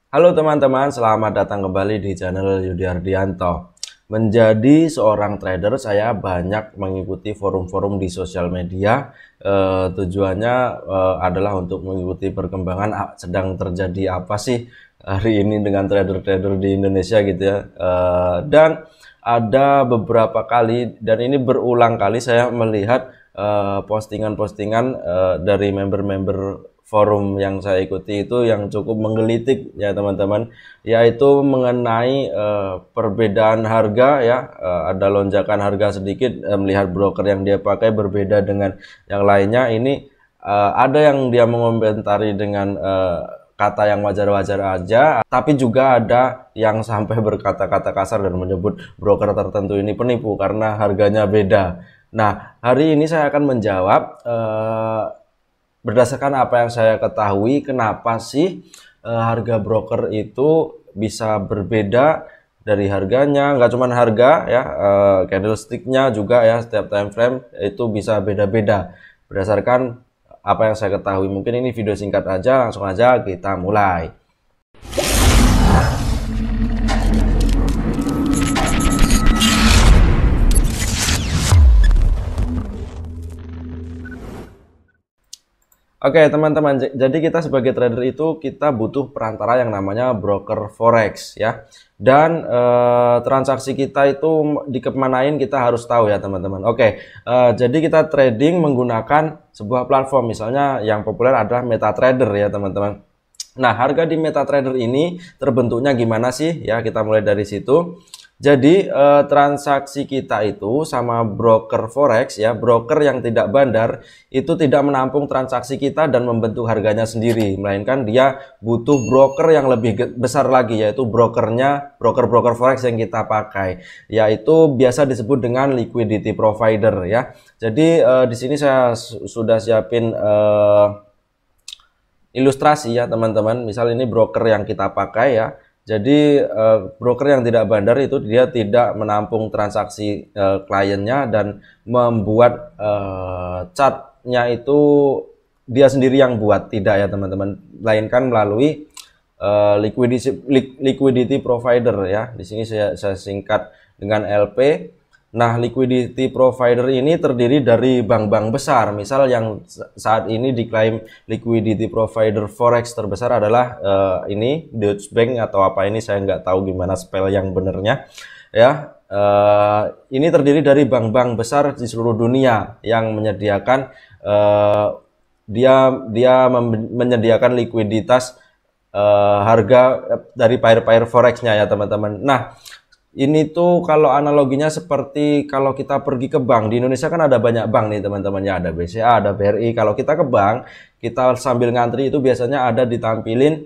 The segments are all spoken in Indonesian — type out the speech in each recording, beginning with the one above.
Halo teman-teman, selamat datang kembali di channel Yudi Ardianto. Menjadi seorang trader, saya banyak mengikuti forum-forum di sosial media. Tujuannya adalah untuk mengikuti perkembangan sedang terjadi apa sih hari ini dengan trader-trader di Indonesia gitu ya. Dan ada beberapa kali, dan ini berulang kali saya melihat postingan-postingan dari member-member forum yang saya ikuti itu yang cukup menggelitik ya teman-teman, yaitu mengenai perbedaan harga ya. Ada lonjakan harga sedikit, melihat broker yang dia pakai berbeda dengan yang lainnya. Ini ada yang dia mengomentari dengan kata yang wajar-wajar aja, tapi juga ada yang sampai berkata-kata kasar dan menyebut broker tertentu ini penipu karena harganya beda. Nah, hari ini saya akan menjawab berdasarkan apa yang saya ketahui, kenapa sih harga broker itu bisa berbeda dari harganya. Nggak cuma harga ya, candlesticknya juga ya, setiap time frame itu bisa beda-beda berdasarkan apa yang saya ketahui. Mungkin ini video singkat aja, langsung aja kita mulai. Oke teman-teman, jadi kita sebagai trader itu kita butuh perantara yang namanya broker forex ya. Dan transaksi kita itu dikemanain kita harus tahu ya teman-teman. Oke, jadi kita trading menggunakan sebuah platform, misalnya yang populer adalah MetaTrader ya teman-teman. Nah, harga di MetaTrader ini terbentuknya gimana sih ya, kita mulai dari situ. Jadi transaksi kita itu sama broker forex ya, broker yang tidak bandar itu tidak menampung transaksi kita dan membentuk harganya sendiri, melainkan dia butuh broker yang lebih besar lagi, yaitu broker forex yang kita pakai, yaitu biasa disebut dengan liquidity provider ya. Jadi di sini saya sudah siapin ilustrasi ya teman-teman. Misal ini broker yang kita pakai ya. Jadi broker yang tidak bandar itu dia tidak menampung transaksi kliennya dan membuat chartnya itu dia sendiri yang buat, tidak ya teman-teman, melainkan melalui liquidity provider ya. Di sini saya singkat dengan LP. Nah, liquidity provider ini terdiri dari bank-bank besar. Misal yang saat ini diklaim liquidity provider forex terbesar adalah ini Deutsche Bank atau apa ini, saya nggak tahu gimana spell yang benernya ya. Ini terdiri dari bank-bank besar di seluruh dunia yang menyediakan dia menyediakan likuiditas harga dari pair-pair forexnya ya teman-teman. Nah, ini tuh kalau analoginya seperti kalau kita pergi ke bank. Di Indonesia kan ada banyak bank nih teman-teman ya, ada BCA, ada BRI. Kalau kita ke bank, kita sambil ngantri itu biasanya ada ditampilin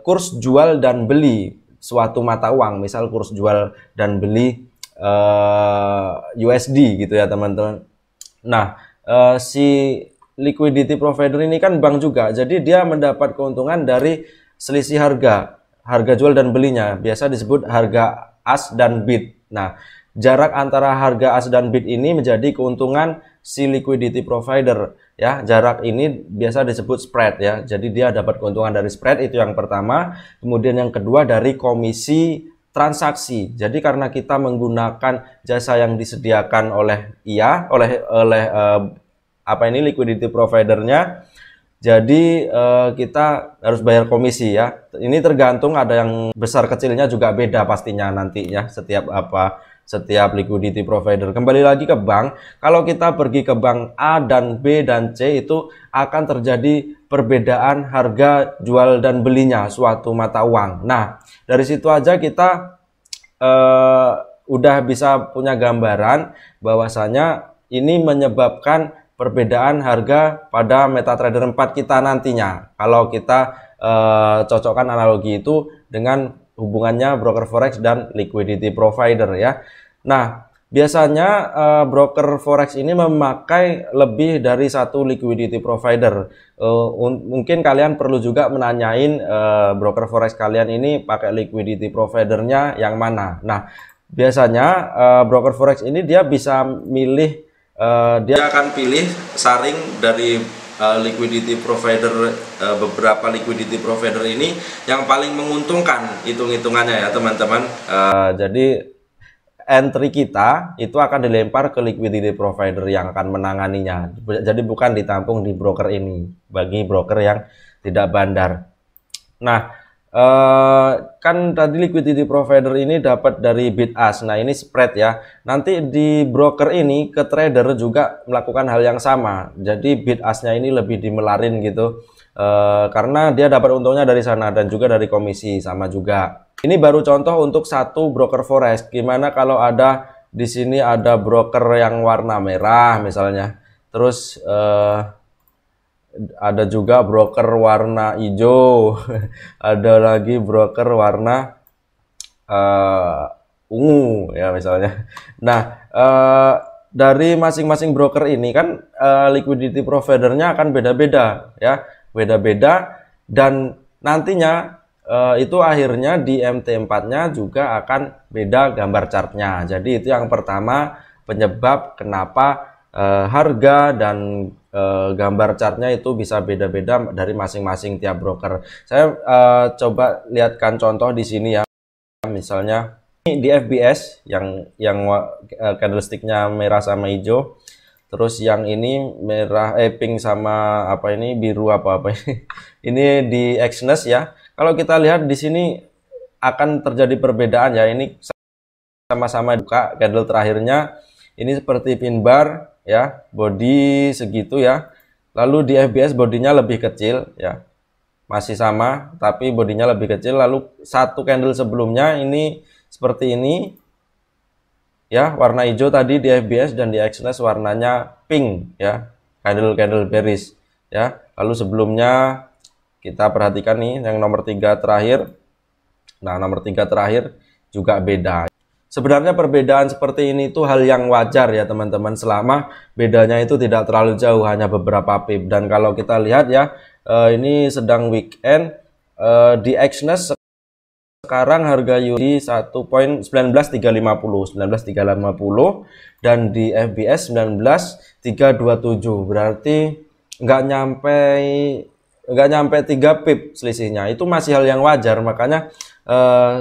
kurs jual dan beli suatu mata uang. Misal kurs jual dan beli USD gitu ya teman-teman. Nah, si liquidity provider ini kan bank juga, jadi dia mendapat keuntungan dari selisih harga jual dan belinya, biasa disebut harga as dan bid. Nah, jarak antara harga as dan bid ini menjadi keuntungan si liquidity provider ya. Jarak ini biasa disebut spread ya. Jadi dia dapat keuntungan dari spread, itu yang pertama. Kemudian yang kedua dari komisi transaksi. Jadi karena kita menggunakan jasa yang disediakan oleh apa ini liquidity providernya, jadi kita harus bayar komisi ya. Ini tergantung, ada yang besar kecilnya juga beda pastinya nantinya setiap liquidity provider. Kembali lagi ke bank, kalau kita pergi ke bank A dan B dan C itu akan terjadi perbedaan harga jual dan belinya suatu mata uang. Nah, dari situ aja kita udah bisa punya gambaran bahwasanya ini menyebabkan perbedaan harga pada MetaTrader 4 kita nantinya. Kalau kita cocokkan analogi itu dengan hubungannya broker forex dan liquidity provider ya. Nah, biasanya broker forex ini memakai lebih dari satu liquidity provider. Mungkin kalian perlu juga menanyain broker forex kalian ini pakai liquidity providernya yang mana. Nah, biasanya broker forex ini dia bisa milih, dia akan pilih saring dari liquidity provider, beberapa liquidity provider ini yang paling menguntungkan hitung-hitungannya ya teman-teman. Jadi entry kita itu akan dilempar ke liquidity provider yang akan menanganinya. Jadi bukan ditampung di broker ini bagi broker yang tidak bandar. Nah, kan tadi liquidity provider ini dapat dari bid ask. Nah, ini spread ya. Nanti di broker ini ke trader juga melakukan hal yang sama. Jadi bid ask-nya ini lebih dimelarin gitu. Karena dia dapat untungnya dari sana dan juga dari komisi sama juga. Ini baru contoh untuk satu broker forex. Gimana kalau ada di sini ada broker yang warna merah misalnya. Terus ada juga broker warna hijau. Ada lagi broker warna ungu ya misalnya. Nah, dari masing-masing broker ini kan liquidity providernya akan beda-beda ya. Beda-beda dan nantinya itu akhirnya di MT4-nya juga akan beda gambar chartnya. Jadi itu yang pertama penyebab kenapa harga dan gambar chartnya itu bisa beda-beda dari masing-masing tiap broker. Saya coba lihatkan contoh di sini ya. Misalnya di FBS yang candlesticknya merah sama hijau. Terus yang ini merah pink sama apa ini biru apa ini. Ini di Exness ya. Kalau kita lihat di sini akan terjadi perbedaan ya. Ini sama-sama buka candle terakhirnya. Ini seperti pin bar ya, body segitu ya. Lalu di FBS bodinya lebih kecil ya. Masih sama tapi bodinya lebih kecil. Lalu satu candle sebelumnya ini seperti ini. Ya, warna hijau tadi di FBS dan di Exness warnanya pink ya. Candle bearish ya. Lalu sebelumnya kita perhatikan nih yang nomor 3 terakhir. Nah, nomor 3 terakhir juga beda. Sebenarnya perbedaan seperti ini itu hal yang wajar ya teman-teman, selama bedanya itu tidak terlalu jauh, hanya beberapa pip. Dan kalau kita lihat ya, ini sedang weekend, di Exness sekarang harga USD 1.19350 dan di FBS 19327. Berarti nggak nyampe 3 pip selisihnya. Itu masih hal yang wajar. Makanya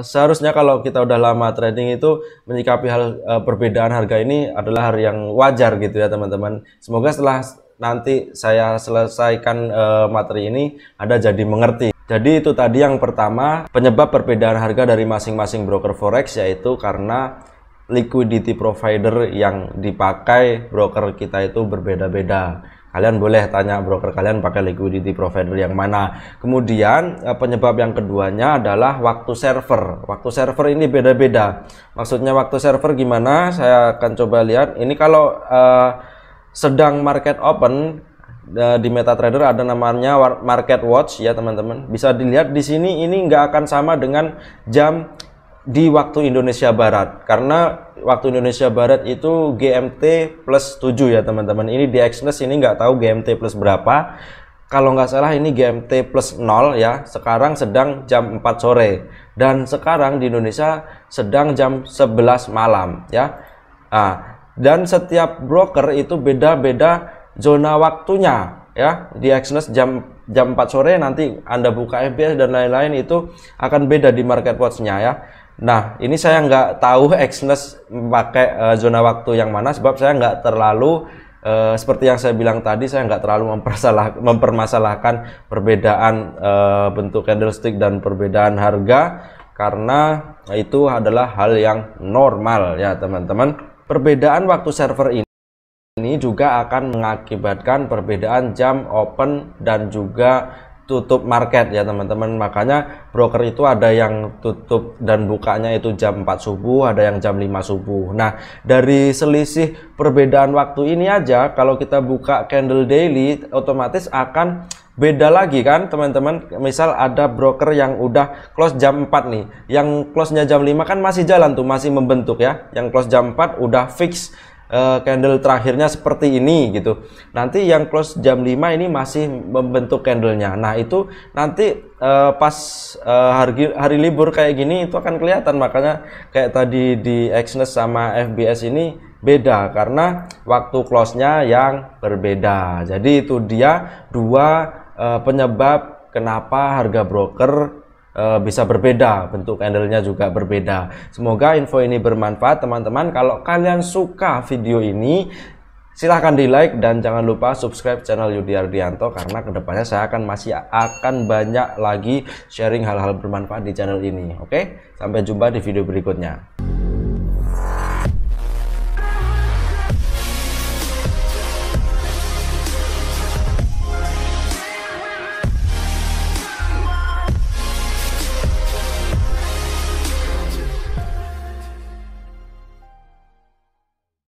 seharusnya kalau kita udah lama trading itu menyikapi hal perbedaan harga ini adalah hal yang wajar gitu ya teman-teman. Semoga setelah nanti saya selesaikan materi ini Anda jadi mengerti. Jadi itu tadi yang pertama, penyebab perbedaan harga dari masing-masing broker forex, yaitu karena liquidity provider yang dipakai broker kita itu berbeda-beda. Kalian boleh tanya broker kalian pakai liquidity provider yang mana. Kemudian penyebab yang keduanya adalah waktu server. Waktu server ini beda-beda. Maksudnya waktu server gimana? Saya akan coba lihat. Ini kalau sedang market open di MetaTrader ada namanya market watch ya teman-teman. Bisa dilihat di sini, ini nggak akan sama dengan jam di waktu Indonesia Barat, karena waktu Indonesia Barat itu GMT plus 7 ya teman-teman. Ini di Exness ini nggak tahu GMT plus berapa. Kalau nggak salah ini GMT plus 0 ya. Sekarang sedang jam 4 sore dan sekarang di Indonesia sedang jam 11 malam ya. Nah, dan setiap broker itu beda-beda zona waktunya ya. Di Exness jam 4 sore, nanti Anda buka FBS dan lain-lain itu akan beda di market watch-nya ya. Nah, ini saya nggak tahu Exness pakai zona waktu yang mana, sebab saya nggak terlalu seperti yang saya bilang tadi, saya nggak terlalu mempermasalahkan perbedaan bentuk candlestick dan perbedaan harga, karena itu adalah hal yang normal ya teman-teman. Perbedaan waktu server ini juga akan mengakibatkan perbedaan jam open dan juga tutup market ya teman-teman. Makanya broker itu ada yang tutup dan bukanya itu jam 4 subuh, ada yang jam 5 subuh. Nah, dari selisih perbedaan waktu ini aja, kalau kita buka candle daily otomatis akan beda lagi kan teman-teman. Misal ada broker yang udah close jam 4 nih, yang close-nya jam 5 kan masih jalan tuh, masih membentuk ya. Yang close jam 4 udah fix candle terakhirnya seperti ini gitu. Nanti yang close jam 5 ini masih membentuk candlenya. Nah, itu nanti pas hari libur kayak gini itu akan kelihatan. Makanya kayak tadi di Exness sama FBS ini beda karena waktu close-nya yang berbeda. Jadi itu dia dua penyebab kenapa harga broker bisa berbeda, bentuk candlenya juga berbeda. Semoga info ini bermanfaat teman-teman. Kalau kalian suka video ini, silahkan di like dan jangan lupa subscribe channel Yudi Ardianto, karena kedepannya saya masih akan banyak lagi sharing hal-hal bermanfaat di channel ini. Oke, sampai jumpa di video berikutnya.